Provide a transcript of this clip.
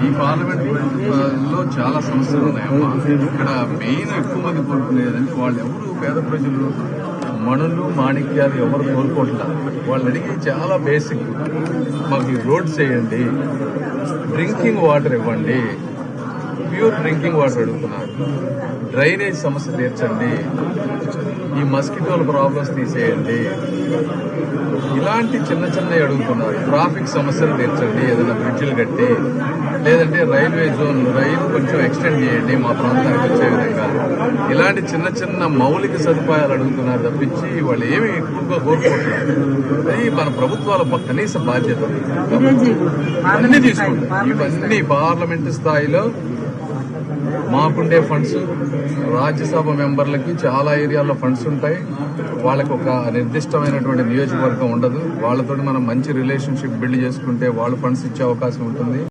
ఈ పార్లమెంట్ లో చాలా సమస్యలు ఉన్నాయమ్మా. ఇక్కడ మెయిన్ ఎక్కువ మంది కోరుకునేదంటే వాళ్ళు ఎవరు పేద ప్రజలు మణులు మాణిక్యాలు ఎవరు కోరుకుంటున్నారు. వాళ్ళు అడిగి చాలా బేసిక్, మాకు రోడ్స్ వేయండి, డ్రింకింగ్ వాటర్ ఇవ్వండి, ప్యూర్ డ్రింకింగ్ వాటర్ అడుగుతున్నారు, డ్రైనేజ్ సమస్య తీర్చండి, ఈ మస్కిటోల ప్రాబ్లమ్స్ తీసేయండి, ఇలాంటి చిన్న చిన్నవి అడుగుతున్నారు. ట్రాఫిక్ సమస్యలు తీర్చండి, ఏదైనా బ్రిడ్జిలు కట్టి, లేదంటే రైల్వే జోన్ రైలు కొంచెం ఎక్స్టెండ్ చేయండి మా ప్రాంతానికి వచ్చే విధంగా, ఇలాంటి చిన్న చిన్న మౌలిక సదుపాయాలు అడుగుతున్నారు తప్పించి వాళ్ళు ఏమి ఎక్కువగా కోరుకుంటున్నారు. అది మన ప్రభుత్వాల కనీస బాధ్యత. అన్ని తీసుకుంటారు. ఇవన్నీ పార్లమెంటు స్థాయిలో మాకుండే ఫండ్స్, రాజ్యసభ మెంబర్లకి చాలా ఏరియాల్లో ఫండ్స్ ఉంటాయి. వాళ్ళకి ఒక నిర్దిష్టమైనటువంటి నియోజకవర్గం ఉండదు. వాళ్ళతో మనం మంచి రిలేషన్షిప్ బిల్డ్ చేసుకుంటే వాళ్ళు ఫండ్స్ ఇచ్చే అవకాశం ఉంటుంది.